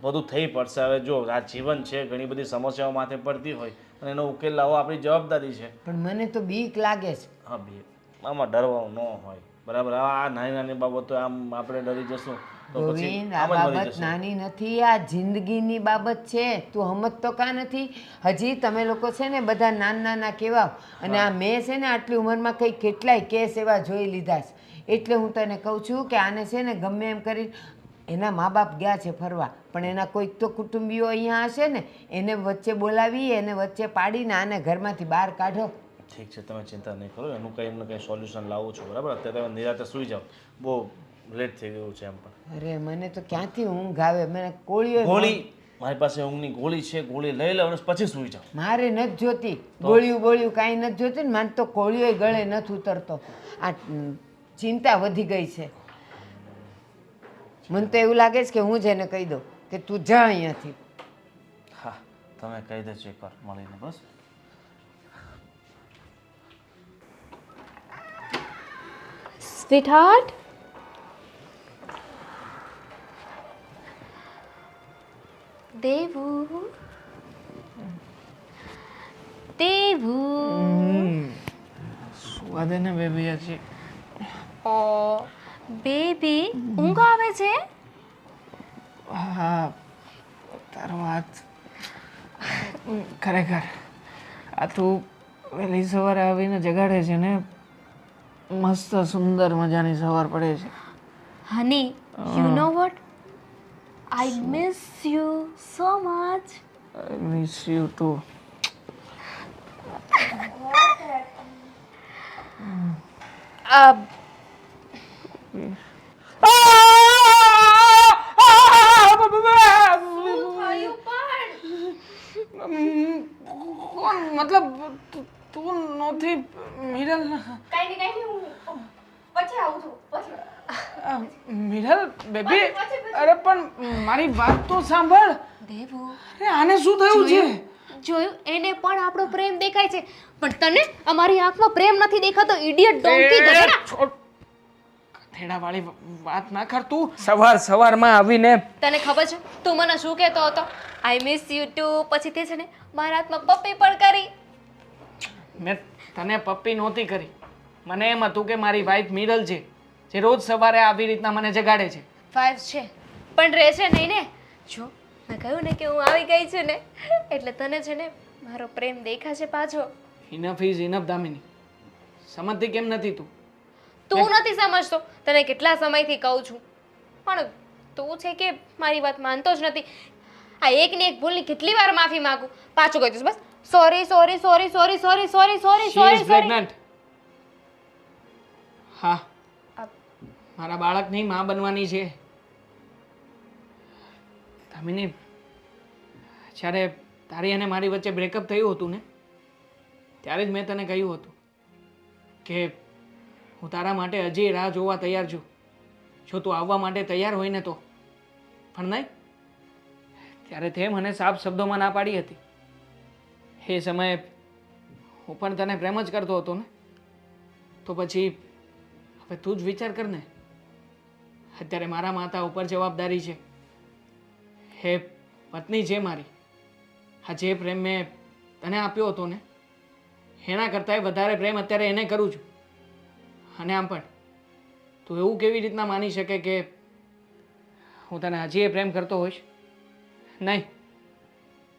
બધું થઈ પડશે. હવે જો આ જીવન છે, ઘણી બધી સમસ્યાઓ માથે પડતી હોય અને એનો ઉકેલ લાવવો આપણી જવાબદારી છે. પણ મને તો બીક લાગે છે. હા બે આમાં ડરવાનું ન હોય, બરાબર? આ નાની નાની બાબતો આમ આપણે ડરી જશું તો પછી ગોવિંદ આ આમ જ મરી બાબત જશે. નાની નથી, આ જિંદગીની બાબત છે. તું સમજતો કા નથી? હજી તમે લોકો છે ને બધા નાના નાના કેવા, અને આ મેં છે ને આટલી ઉંમરમાં કંઈ કેટલાય કેસ એવા જોઈ લીધા છે. એટલે હું તને કહું છું કે આને છે ને ગમે એમ કરી, એના મા બાપ ગયા છે ફરવા, પણ એના કોઈક તો કુટુંબીઓ અહીંયા હશે ને, એને વચ્ચે બોલાવી, એને વચ્ચે પાડીને આને ઘરમાંથી બહાર કાઢો. ઠીક છે, તમે ચિંતા નહીં કરો, એનું કંઈ એમને કંઈ સોલ્યુશન લાવું છું, બરાબર? અત્યારે તમે નિરાતે સૂઈ જાઓ, બહુ લેટ થઈ ગયું છે એમ પણ. અરે મને તો ક્યાંથી ઊંઘ આવે, મને કોળીઓ ગોળી મારી પાસે ઊંઘની ગોળી છે, ગોળી લઈ લો અને પછી સૂઈ જાઓ. મારે નથી જોતી ગોળિયું બોળિયું કાંઈ નથી જોતી ને, મને તો કોળિયો ગળે નથી ઉતરતો. આ ચિંતા વધી ગઈ છે. મને તો એવું લાગે છે કે હું જ એને કહી દઉં કે તું જા અહીંયાથી. હા, તમે કહી દેજો એકવાર મળીને બસ. સ્વીટહાર્ટ, દેવુ, દેવુ. સુવા દે ને બેબી હજી. ઓ બેબી, ઊંઘ આવે છે? હા, તારો વાત ખરેખર. આ તું વહેલી સવારે આવીને જગાડે છે ને, મસ્ત સુંદર મજાની સવાર પડે છે. Honey, you know what, I miss you so much. I miss you too. કોણ મતલબ તું નહોતી મિરલ? મિરલ બેબી, અરે પણ મારી વાત તો સાંભળ. દેવુ, અરે આને શું થયું છે? જોયું, એને પણ આપણો પ્રેમ દેખાય છે, પણ તને અમારી આંખમાં પ્રેમ નથી દેખાતો. ઇડિયટ ડોંકી ગધેડા. ગધેડા વાળી વાત ના કર તું. સવારમાં આવીને તને ખબર છે તું મને શું કહેતો હતો? I miss you too. પછી તે છે ને મારા હાથમાં પપ્પી પણ કરી. મેં તને પપ્પી નહોતી કરી. મને એમ હતું કે મારી વાઈફ મિરલ છે, જે રોજ સવારે આવી રીતના મને જગાડે છે. વાઇફ છે પણ રહે છે નહીં ને. જો મેં કહ્યું ને કે હું આવી ગઈ છું ને, એટલે તને છે ને મારો પ્રેમ દેખાશે પાછો. Enough is enough Damini. સમજતી કેમ નથી તું? તું નથી સમજતો, તને કેટલા સમયથી કહું છું, પણ તું છે કે મારી વાત માનતો જ નથી. આ એકની એક ભૂલની કેટલી વાર માફી માંગુ, પાછું કહી દઈશ બસ sorry sorry sorry sorry sorry sorry sorry She is sorry sorry. pregnant. હા, મારા બાળકની માં બનવાની છે. દામિની, જ્યારે તારી અને મારી વચ્ચે બ્રેકઅપ થયું હતું ને, ત્યારે જ મેં તને કહ્યું હતું કે હું તારા માટે હજી રાહ જોવા તૈયાર છું, જો તું આવવા માટે તૈયાર હોય ને તો. પણ નહીં, ત્યારે તે મને સાફ શબ્દોમાં ના પાડી હતી. એ સમયે હું પણ તને પ્રેમ જ કરતો હતો ને, તો પછી હવે તું જ વિચાર કર ને. અત્યારે મારા માથા ઉપર જવાબદારી છે. હે પત્ની છે મારી. આ જે પ્રેમ મેં તને આપ્યો હતો ને, એના કરતાંય વધારે પ્રેમ અત્યારે એને કરું છું. અને આમ પણ તું એવું કેવી રીતના માની શકે કે હું તને હજી એ પ્રેમ કરતો હોઈશ? નહીં,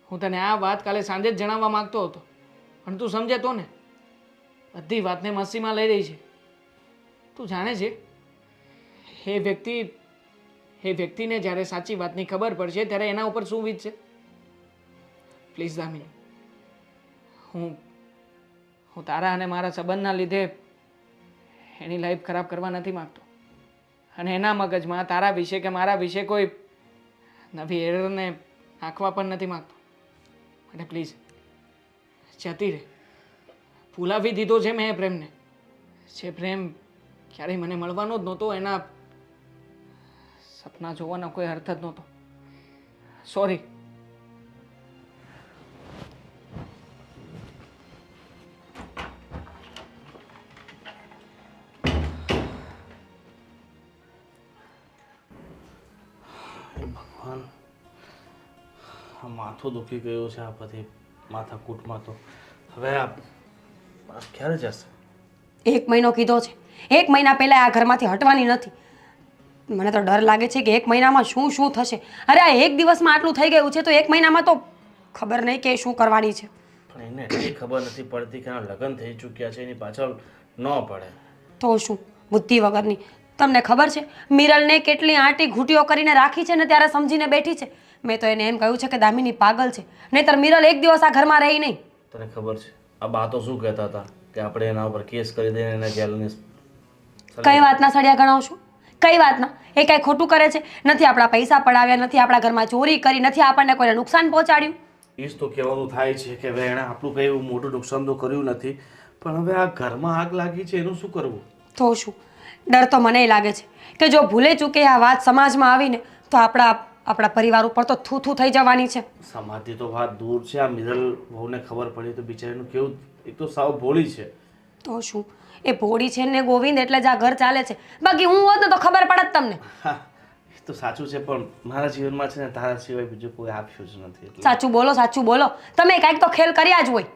હું તને આ વાત કાલે સાંજે જ જણાવવા માંગતો હતો, પણ તું સમજે તો ને. બધી વાતને મસ્તીમાં લઈ રહી છે. તું જાણે છે એ વ્યક્તિને જ્યારે સાચી વાતની ખબર પડશે ત્યારે એના ઉપર શું વીતશે? પ્લીઝ દામિની, હું તારા અને મારા સંબંધના લીધે એની લાઈફ ખરાબ કરવા નથી માંગતો, અને એના મગજમાં તારા વિશે કે મારા વિશે કોઈ નવી એરરને નાખવા પણ નથી માંગતો. અને પ્લીઝ જતી રહે. ભૂલાવી દીધો છે મેં એ પ્રેમને. જે પ્રેમ ક્યારેય મને મળવાનો જ નહોતો, એના સપના જોવાનો કોઈ અર્થ જ નહોતો. સોરી. ભગવાન, આ માથું દુખી ગયું છે આ બધી માથાકૂટમાં. તો હવે આ ક્યારે જશે? 1 મહિનો કીધો છે, 1 મહિના પહેલા આ ઘરમાંથી હટવાની નથી. મને તો ડર લાગે છે કે 1 મહિનામાં શું શું થશે. અરે આ 1 દિવસમાં આટલું થઈ ગયું છે તો 1 મહિનામાં તો ખબર નહીં કે શું કરવાની છે. પણ એને એટલી ખબર નથી પડતી કે આના લગ્ન થઈ ચૂક્યા છે, એની પાછળ ન પડે. તો શું બુદ્ધિ વગરની. તમને ખબર છે મિરલને કેટલી આંટી ઘૂંટીઓ કરીને રાખી છે ને ત્યારે સમજીને બેઠી છે. મેં તો એને એમ કહ્યું છે કે દામિની પાગલ છે, નહીંતર મિરલ 1 દિવસ આ ઘરમાં રહી નહીં. તને ખબર છે આ બા તો શું કહેતા હતા કે આપણે એના ઉપર કેસ કરી દઈને એને જેલની કઈ વાતના સળિયા ગણાવશું? કઈ વાતના? એ કાંઈ ખોટું કરે છે? નથી આપણા પૈસા પડાવ્યા, નથી આપણા ઘરમાં ચોરી કરી, નથી આપણને કોઈને નુકસાન પહોંચાડ્યું. એ જ તો કહેવાનું થાય છે કે હવે એણે આપણું કંઈ એવું મોટું નુકસાન તો કર્યું નથી, પણ હવે આ ઘરમાં આગ લાગી છે એનું શું કરવું? તો શું ડર તો મને લાગે છે કે જો ભૂલે ચૂકે આ વાત સમાજમાં આવીને તો આપણા પરિવાર ઉપર તો થૂ થઈ જવાની છે. સમાજથી તો વાત દૂર છે, આ મિરલ વહુને ખબર પડી તો બિચારીનું કેવું. એક તો સાવ ભોળી છે. તો શું એ ભોળી છે ને ગોવિંદ એટલે જ આ ઘર ચાલે છે. બાકી હું હોત ને તો ખબર પડત તમને. હા એ તો સાચું છે, પણ મારા જીવનમાં છે ને તારા સિવાય બીજું કોઈ આપ્યું જ નથી એટલે. સાચું બોલો, સાચું બોલો. તમે કાંઈક તો ખેલ કર્યા જ હોય.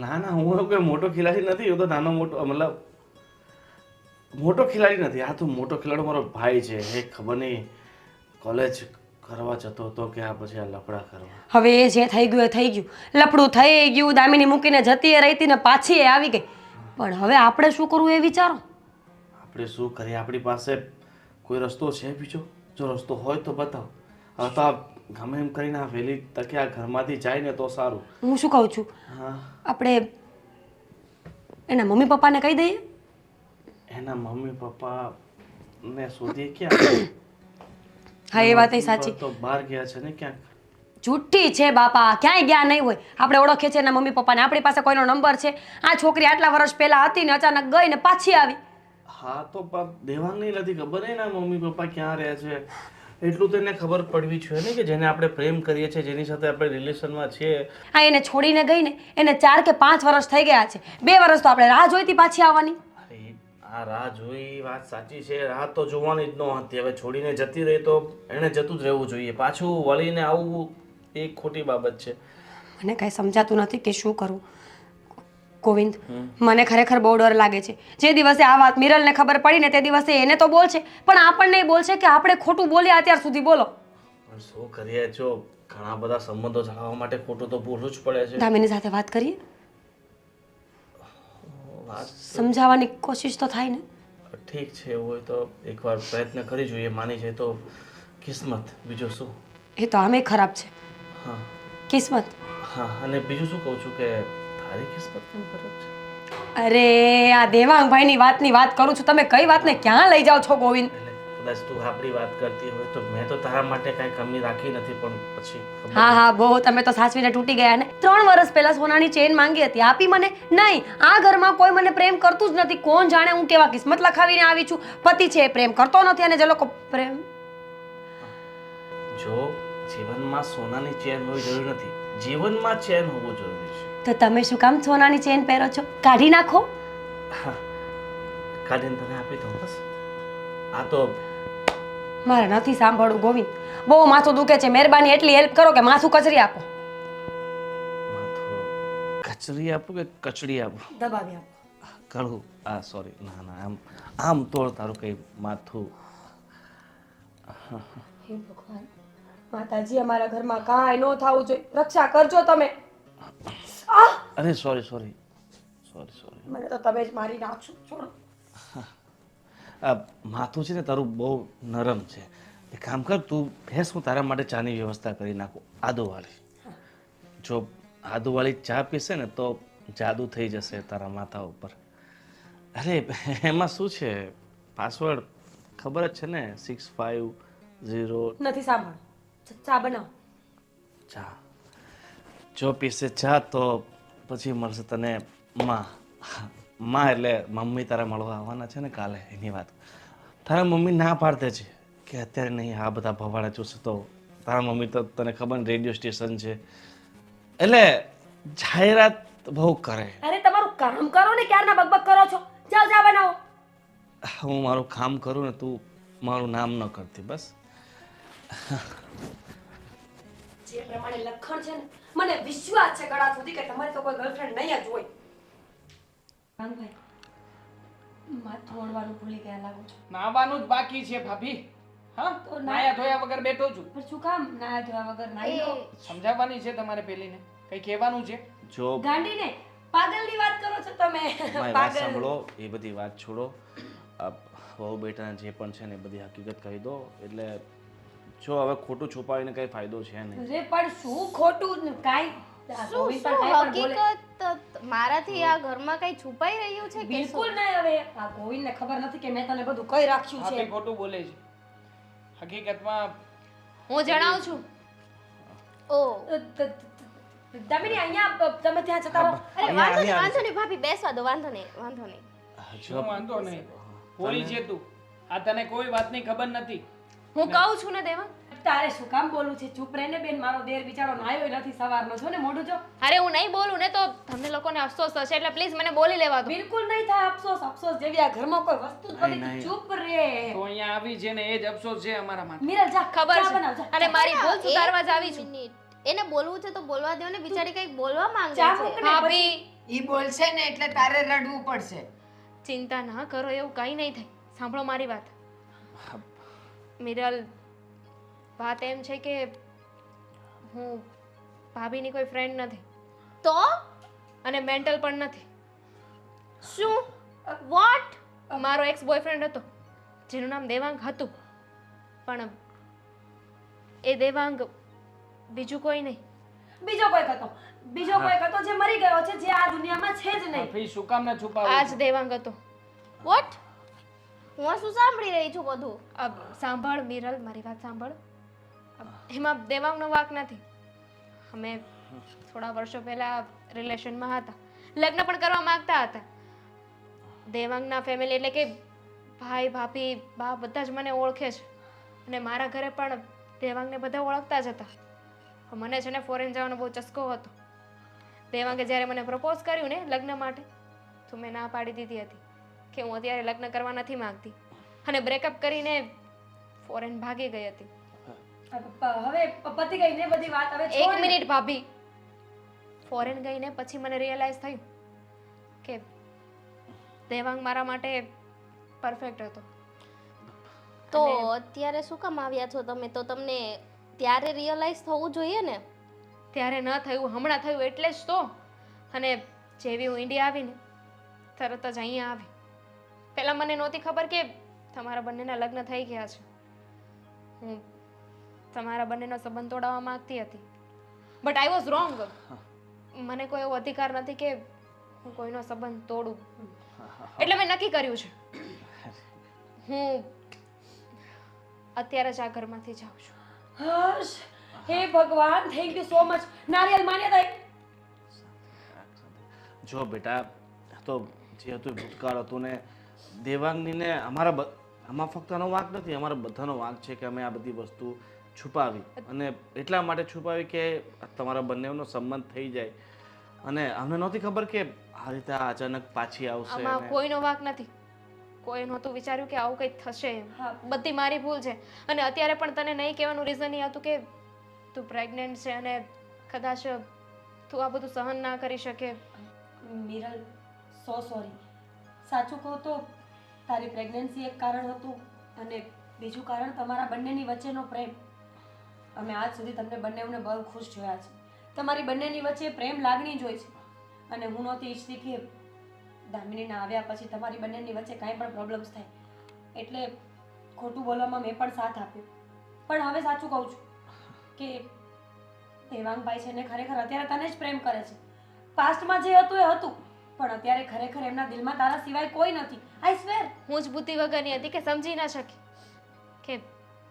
ના ના, હું કોઈ મોટો ખેલાડી નથી. હું તો નાનો મોટો મતલબ મોટો ખેલાડી નથી. આ તો મોટો ખેલાડી મારો ભાઈ છે. એ ખબર નહીં કોલેજ કરવા જતો હતો કે આ પછી આ લફડા કરવા. હવે એ જે થઈ ગયું એ થઈ ગયું. લફડું થઈ ગયું, દામિની મૂકીને જતી એ રહી ને પાછી એ આવી ગઈ. પણ હવે આપણે શું કરવું એ વિચારો. આપણે શું કરીએ? આપણી પાસે કોઈ રસ્તો છે બીજો? જો રસ્તો હોય તો બતાવો. હવે તો આ ગમે એમ કરીને આ વહેલી તકે આ ઘરમાંથી જાય ને તો સારું. હું શું કહું છું, હા, આપણે એના મમ્મી પપ્પાને કહી દઈએ. એના મમ્મી પપ્પા ને શોધીએ ક્યાં? હા એ વાત સાચી. તો બહાર ગયા છે ને ક્યાંક. જુઠ્ઠી છે બાપા, ક્યાંય ગયા નહીં હોય. આપણે ઓળખીએ છીએ એના મમ્મી પપ્પાને, આપણી પાસે કોઈનો નંબર છે. આ છોકરી આટલા વર્ષ પહેલા હતી ને અચાનક ગઈ ને પાછી આવી. હા તો દેવાંગની નથી ખબર એના મમ્મી પપ્પા ક્યાં રહે છે. એટલું તો એને ખબર પડવી જોઈએ ને કે જેને આપણે પ્રેમ કરીએ છીએ, જેની સાથે આપણે રિલેશનમાં છીએ. હા એને છોડીને ગઈ ને એને 4 કે 5 વર્ષ થઈ ગયા છે. 2 વર્ષ તો આપણે રાહ જોઈતી પાછી આવવાની. અરે આ રાહ જોઈ વાત સાચી છે, રાહ તો જોવાની જ ન હતી. હવે છોડીને જતી રહી તો એણે જતું જ રહેવું જોઈએ. પાછું વળીને આવવું એ ખોટી બાબત છે. મને કાંઈ સમજાતું નથી કે શું કરવું. ગોવિંદ, મને ખરેખર બહુ ડર લાગે છે. જે દિવસે આ વાત મિરલને ખબર પડી ને તે દિવસે એને તો બોલશે, પણ આપણને બોલશે કે આપણે ખોટું બોલ્યા અત્યાર સુધી. બોલો પણ શું કરીએ? જો ઘણા બધા સંબંધો જાળવવા માટે ખોટું તો બોલવું જ પડે છે. દામિની સાથે વાત કરીએ, વાત સમજાવવાની કોશિશ તો થાય ને. ઠીક છે, એવું હોય તો એકવાર પ્રયત્ન કરી જોઈએ. માની જાય તો કિસ્મત, બીજું શું. એ તો આમે ખરાબ છે. હા કિસ્મત. હા, અને બીજું શું કહું છું કે તારી કિસ્મત કેમ ખરાબ છે? અરે આ દેવાંગભાઈની વાતની વાત કરું છું. તમે કઈ વાતને ક્યાં લઈ જાઓ છો ગોવિંદ? એટલે કદાચ તું આપણી વાત કરતી હોય તો મેં તો તારા માટે કાંઈ કમી રાખી નથી, પણ પછી ખબર હા હા બહુ તમે તો સાચવીને તૂટી ગયા ને. 3 વર્ષ પહેલા સોનાની ચેન માંગી હતી, આપી મને નહીં. આ ઘરમાં કોઈ મને પ્રેમ કરતું જ નથી. કોણ જાણે હું કેવા કિસ્મત લખાવીને આવી છું. પતિ છે એ પ્રેમ કરતો નથી, અને જે લોકો પ્રેમ. જો જીવનમાં સોનાની ચેન હોવી જરૂરી નથી, જીવનમાં ચેન હોવું જરૂરી છે. તો તમે શું કામ સોનાની ચેન પહેરો છો? કાઢી નાખો. હા, કાઢીને તને આપી દઉં બસ. આ તો મારે નથી સાંભળવું ગોવિંદ. બહુ માથું દુખે છે. મહેરબાની એટલી હેલ્પ કરો કે માથું કચરી આપો. માથું કચરી આપું કે કચડી આપું? દબાવી આપો. કળું. આ સોરી, ના ના, આમ આમ તોડ તારું કઈ માથું. હે ભગવાન, માતાજી અમારા ઘરમાં કાંઈ ન થવું જોઈએ. રક્ષા કરજો તમે. અરે સોરી સોરી સોરી સોરી. મને તો તમે જ મારી નાખશો. છોડો. આ માથું છે ને તારું બહુ નરમ છે. એક કામ કર, તું ભેંસ, હું તારા માટે ચાની વ્યવસ્થા કરી નાખું, આદુવાળી. જો આદુવાળી ચા પીશે ને તો જાદુ થઈ જશે તારા માથા ઉપર. અરે એમાં શું છે, પાસવર્ડ ખબર જ છે ને, 650. નથી સાંભળો. ચા બનાવો. ચા જો પીશે ચા તો પછી મળશે તને માં. માં એટલે મમ્મી તારા મળવા આવવાના છે ને કાલે, એની વાત. તારા મમ્મી ના પાડતે છે કે અત્યારે નહીં, આ બધા ભવાડા જોશે તો. તારા મમ્મી તો તને ખબર ને રેડિયો સ્ટેશન છે એટલે જાહેરાત બહુ કરે. અરે તમારું કામ કરો ને, ક્યારના બકબક કરો છો. જાઓ ચા બનાવો. હું મારું કામ કરું ને, તું મારું નામ ન કરતી બસ. જે પ્રમાણે લખણ છે ને, મને વિશ્વાસ છે ગળા સુધી કે તમારી તો કોઈ ગર્લફ્રેન્ડ નહીં જ હોય. ભાઈ માથું ઓળવાનું ભૂલી ગયા લાગો છો. નાવાનું જ બાકી છે ભાભી. હા તો ના- નાયા ધોયા વગર બેઠો છું પણ શું કામ નાયા ધોયા વગર નાઈ લો સમજાવવાની છે તમારે પેલીને કઈ કહેવાનું છે જો ગાંડીને પાગલની વાત કરો છો તમે મારી વાત પાગલ સાંભળો, એ બધી વાત છોડો. આ વહુ બેટાને જે પણ છે ને એ બધી હકીકત કહી દો. એટલે જો હવે ખોટું છુપાવીને કઈ ફાયદો છે નહીં. અરે પણ શું ખોટું કાંઈ આ શું ગોવિંદ પણ કાંઈ પણ બોલે. હકીકત મારાથી આ ઘરમાં કઈ છુપાઈ રહ્યું છે કે બિલકુલ નહીં. હવે આ ગોવિંદને ખબર નથી કે મેં તને બધું કઈ રાખ્યું હા છે. તે ખોટું બોલે છે હકીકતમાં હું જણાવું છું. ઓ દામિની અહીંયા તમે ત્યાં જતા રહો. અરે વાંધો નહીં વાંધો નહીં ભાભી બેસવા દો વાંધો નહીં વાંધો નહીં શું વાંધો નહીં બોલી છે તું આ તને કોઈ વાતની ખબર નથી હું કહું છું ને દેવાંગ, તારે શું કામ બોલવું છે? ચૂપ રહીને બેન. મારો દેર બિચારો નાયો નથી સવારનો. જો ને મોઢું જો. અરે હું નહીં બોલું ને તો તમને લોકોને અફસોસ થશે, એટલે પ્લીઝ મને બોલી લેવા દો. બિલકુલ નહીં થાય અફસોસ. અફસોસ જેવી આ ઘરમાં કોઈ વસ્તુ જ નહીં, નથી. નહીં. ચૂપ રે. તો અહીંયા આવી છે ને એ જ અફસોસ છે અમારા માટે મિરલ જા ખબર ચા છે બનાવ, જા. અને મારી ભૂલ એક સુધારવા જ આવી છું. મિનિટ. એને બોલવું છે તો બોલવા દો ને બિચારી કંઈક બોલવા માંગે ચા છે મૂક ને. ભાભી ઈ બોલશે ને એટલે તારે રડવું પડશે. ચિંતા ના કરો, એવું કંઈ નહીં થાય. સાંભળો મારી વાત. મિરલ, વાત એમ છે કે હું ભાભીની કોઈ ફ્રેન્ડ નથી તો અને મેન્ટલ પણ નથી. શું વોટ મારો એક્સ બોયફ્રેન્ડ હતો જેનું નામ દેવાંગ હતું, પણ એ દેવાંગ બીજું કોઈ નહીં. બીજો કોઈ હતો. બીજો કોઈ હતો જે મરી ગયો છે, જે આ દુનિયામાં છે જ નહીં. ભાભી શું કામ ન છુપાવું આ જ દેવાંગ હતો. વોટ હું આ શું સાંભળી રહી છું બધું અબ સાંભળ મિરલ, મારી વાત સાંભળ. એમાં દેવાંગનો વાંક નથી. અમે થોડા વર્ષો પહેલા રિલેશનમાં હતા, લગ્ન પણ કરવા માંગતા હતા. દેવાંગના ફેમિલી એટલે કે ભાઈ ભાભી બા બધા જ મને ઓળખે છે અને મારા ઘરે પણ દેવાંગને બધા ઓળખતા જ હતા. મને છે ને ફોરેન જવાનો બહુ ચસ્કો હતો. દેવાંગે જ્યારે મને પ્રપોઝ કર્યું ને લગ્ન માટે, તો મેં ના પાડી દીધી હતી કે હું અત્યારે લગ્ન કરવા નથી માંગતી અને બ્રેકઅપ કરીને ફોરેન ભાગી ગઈ હતી. હવે પતી ગઈ ને બધી વાત. હવે એક છોડ ને. મિનિટ ભાભી, ફોરેન ગઈને પછી મને રિયલાઇઝ થયું કે દેવાંગ મારા માટે પરફેક્ટ હતો. તો અત્યારે શું કામ આવ્યા છો તમે તો તમને ત્યારે રિયલાઇઝ થવું જોઈએ ને ત્યારે ન થયું, હમણાં થયું એટલે જ તો. અને જેવી હું ઇન્ડિયા આવીને તરત જ અહીંયા આવી. પહેલાં મને નહોતી ખબર કે તમારા બંનેના લગ્ન થઈ ગયા છે. હું તમારા બંનેનો સંબંધ તોડાવવા માંગતી હતી, બટ આઈ વોઝ રોંગ. મને કોઈ એવો અધિકાર નથી કે હું કોઈનો સંબંધ તોડું. એટલે મેં નક્કી કર્યું છે હું અત્યારે જ આ ઘરમાંથી જાઉં છું. હર્ષ, હે ભગવાન, થેન્ક યુ સો મચ. નારિયેલ માન્યતા. જો બેટા, તો જે હતું એ ભૂતકાળ હતું ને દેવાંગની ને આમાં ફક્ત એનો વાંક નથી, અમારા બધાનો વાંક છે કે અમે આ બધી વસ્તુ છુપાવી. અને એટલા માટે છુપાવી કે તમારા બંનેનો સંબંધ થઈ જાય. અને અમને નહોતી ખબર કે આ રીતે આ અચાનક પાછી આવશે. આમાં અને કોઈનો વાંક નથી. કોઈ નહોતું વિચાર્યું કે આવું કંઈક થશે એમ. બધી મારી ભૂલ છે. અને અત્યારે પણ તને નહીં કહેવાનું રીઝન એ હતું કે તું પ્રેગ્નન્ટ છે અને કદાચ તું આ બધું સહન ના કરી શકે. મિરલ, સો સોરી. સાચું કહું તો તારી પ્રેગ્નન્સી એક કારણ હતું અને બીજું કારણ તમારા બંનેની વચ્ચેનો પ્રેમ. અમે આજ સુધી તમને બંનેને બહુ ખુશ જોયા છે. તમારી બંનેની વચ્ચે પ્રેમ લાગણી જ હોય છે. અને હું નહોતી ઈચ્છતી કે દામિનીના આવ્યા પછી તમારી બંનેની વચ્ચે કાંઈ પણ પ્રોબ્લેમ્સ થાય. એટલે ખોટું બોલવામાં મેં પણ સાથ આપ્યો. પણ હવે સાચું કહું છું કે દેવાંગભાઈ છે ને ખરેખર અત્યારે તને જ પ્રેમ કરે છે. પાસ્ટમાં જે હતું એ હતું, પણ અત્યારે ખરેખર એમના દિલમાં તારા સિવાય કોઈ નથી. આઈ સ્વેર. હું જ બુદ્ધિ વગરની હતી કે સમજી ના શકી કે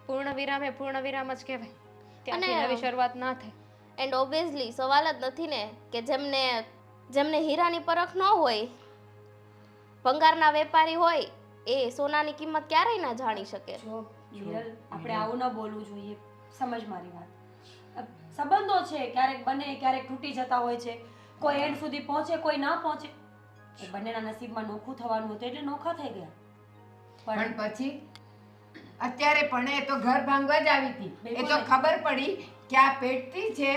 પૂર્ણ વિરામ એ પૂર્ણ વિરામ જ કહેવાય. ત્યાંથી અને નવી શરૂઆત ના થાય. એન્ડ ઓબ્વિયસલી સવાલ જ નથી ને કે જેમને હીરાની પરખ ન હોય, ભંગારના વેપારી હોય, એ સોનાની કિંમત ક્યારેય ના જાણી શકે. જો મિરલ, આપણે આવું ન બોલવું જોઈએ. સમજ મારી વાત. સંબંધો છે, ક્યારેક બને ક્યારેક તૂટી જતા હોય છે. કોઈ એન્ડ સુધી પહોંચે, કોઈ ના પહોંચે. એ બંનેના નસીબમાં નોખું થવાનું હતું એટલે નોખા થઈ ગયા. પણ પછી અત્યારે પણ એ તો ઘર ભાંગવા જ આવી હતી. એ તો ખબર પડી કે આ પેટતી છે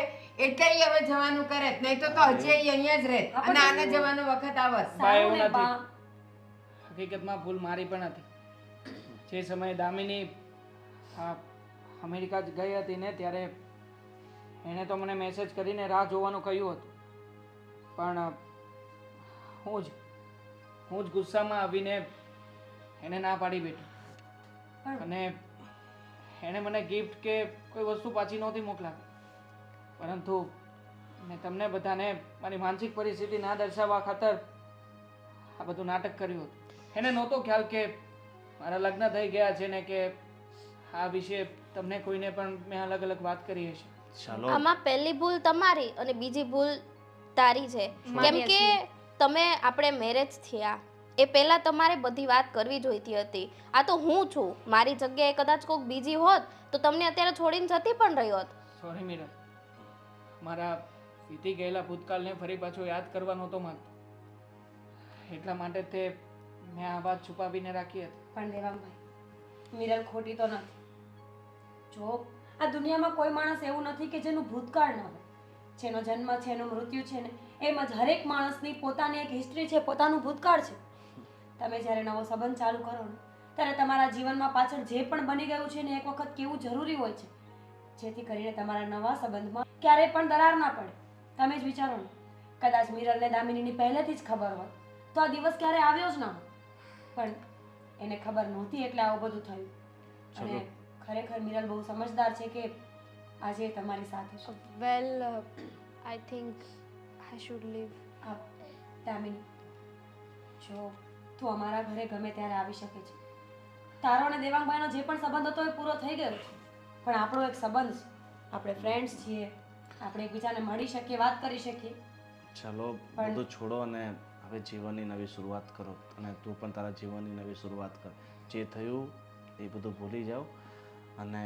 એટલે ઈ હવે જવાનું કરે, નહીં તો હજી ઈ અહીંયા જ રહે અને આને જવાનો વખત આવત. બા સારું એવું ને નથી. બા. હકીકતમાં ભૂલ મારી પણ હતી. જે સમયે દામિની હા અમેરિકા જ ગઈ હતી ને ત્યારે એણે તો મને મેસેજ કરીને રાહ જોવાનું કહ્યું હતું, પણ હું જ ગુસ્સામાં આવીને એને ના પાડી બેઠી અને એણે મને ગિફ્ટ કે કોઈ વસ્તુ પાછી નહોતી મોકલાવી, પરંતુ મેં તમને બધાને મારી માનસિક પરિસ્થિતિ ના દર્શાવવા ખાતર આ બધું નાટક કર્યું હતું. એને નહોતો ખ્યાલ કે મારા લગ્ન થઈ ગયા છે ને કે આ વિશે તમને કોઈને પણ મેં અલગ અલગ વાત કરી હશે. ચાલો આમાં પહેલી ભૂલ તમારી અને બીજી ભૂલ તારી છે, કેમ કે તમે આપણે મેરેજ થયા એ પહેલા તમારે બધી વાત કરવી જોઈતી હતી. આ તો હું છું, મારી જગ્યાએ કદાચ કોઈક બીજી હોત તો તમને અત્યારે છોડીને જતી પણ રહી હોત. સોરી મીરા, મારા વીતી ગયેલા ભૂતકાળને ફરી પાછો યાદ કરવા નહોતો માંગતો, એટલા માટે તે મેં આ વાત છુપાવીને રાખી હતી. પણ દેવાંગભાઈ, મિરર ખોટી તો નથી. જો આ દુનિયામાં કોઈ માણસ એવું નથી કે જેનું ભૂતકાળ ન હોય. જેનો જન્મ છે, એનું મૃત્યુ છે ને, એમ જ હરેક માણસની પોતાની એક હિસ્ટ્રી છે, પોતાનું ભૂતકાળ છે. તમે જ્યારે નવો સંબંધ ચાલુ કરો ને ત્યારે તમારા જીવનમાં પાછળ જે પણ બની ગયું છે ને એક વખત કેવું જરૂરી હોય છે, જેથી કરીને તમારા નવા સંબંધમાં ક્યારેય પણ દરાર ના પડે. તમે જ વિચારો ને, કદાચ મિરરને દામિનીની પહેલેથી જ ખબર હોત તો આ દિવસ ક્યારે આવ્યો જ ના હોત, પણ એને ખબર નહોતી એટલે આવું બધું થયું. અને ખરેખર મિરર બહુ સમજદાર છે કે આજે એ તમારી સાથે છે. Well I think I should leave. હા દામિની, જો તું અમારા ઘરે ગમે ત્યારે આવી શકે છે. તારો અને દેવાંગભાઈનો જે પણ સંબંધ હતો એ પૂરો થઈ ગયો છે, પણ આપણો એક સંબંધ છે. આપણે ફ્રેન્ડ્સ છીએ, આપણે એકબીજાને મળી શકીએ, વાત કરી શકીએ. ચાલો બધું છોડો અને હવે જીવનની નવી શરૂઆત કરો, અને તું પણ તારા જીવનની નવી શરૂઆત કર. જે થયું એ બધું ભૂલી જાઓ અને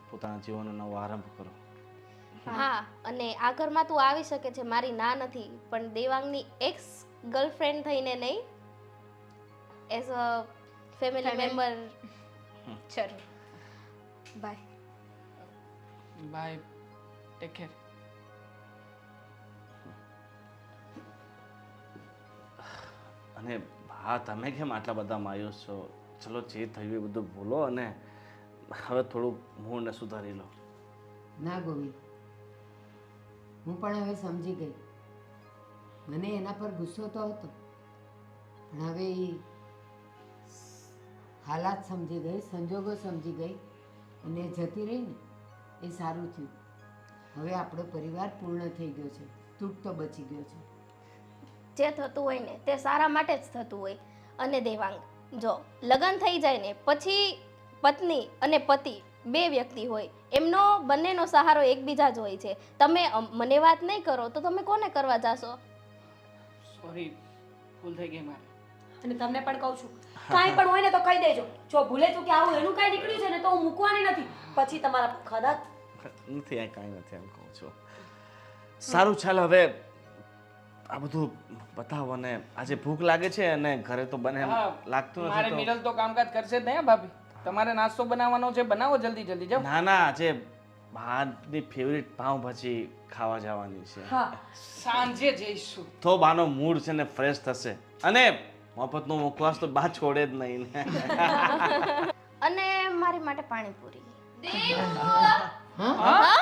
પોતાના જીવનનો નવો આરંભ કરો. હા, અને આ ઘરમાં તું આવી શકે છે, મારી ના નથી, પણ દેવાંગની એક્સ ગર્લફ્રેન્ડ થઈને નહીં, એઝ અ ફેમિલી મેમ્બર. ચલો બાય. Bye, take care. અને હા, તમે કેમ આટલા બધા માયુસ છો? ચલો જે થયું એ બધું ભૂલો અને હવે થોડું મૂળને સુધારી લો. ના ગોવિંદ, હું પણ હવે સમજી ગઈ. મને એના પર ગુસ્સો તો હતો, પણ હવે એ હાલાત સમજી ગઈ, સંજોગો સમજી ગઈ અને જતી રહી ને એ સારું થયું. હવે આપણો પરિવાર પૂર્ણ થઈ ગયો છે, તૂટતો બચી ગયો છે. જે થતું હોય ને તે સારા માટે જ થતું હોય. અને દેવાંગ, જો લગ્ન થઈ જાય ને પછી પત્ની અને પતિ બે વ્યક્તિ હોય, એમનો બંનેનો સહારો એકબીજા જ હોય છે. તમે મને વાત નહીં કરો તો તમે કોને કરવા જાશો? સોરી, ભૂલ થઈ ગઈ મારે. અને તમને પણ કહું છું, કાંઈ પણ હોય ને તો કહી દેજો. જો ભૂલે ચૂકે આવું એનું કાંઈ નીકળ્યું છે ને તો હું મૂકવાની નથી, પછી તમારા ખરા નથી, આ કાંઈ નથી, એમ કહું છું. સારું, ચાલ હવે આ બધું બતાવો. અને આજે ભૂખ લાગે છે અને ઘરે તો બને એમ હા, લાગતું મારે નથી. મિરલ તો કામકાજ કરશે જ નહીં ભાભી. તમારે નાસ્તો બનાવવાનો છે, બનાવો જલ્દી જલ્દી જાઓ. ના ના, આજે બાની ફેવરિટ પાઉંભાજી ખાવા જવાની છે. હા સાંજે જઈશું. તો બાનો મૂડ છે ને ફ્રેશ થશે, અને મફતનો મુખવાસ તો બા છોડે જ નહીં ને. અને મારી માટે પાણીપુરી. હા હા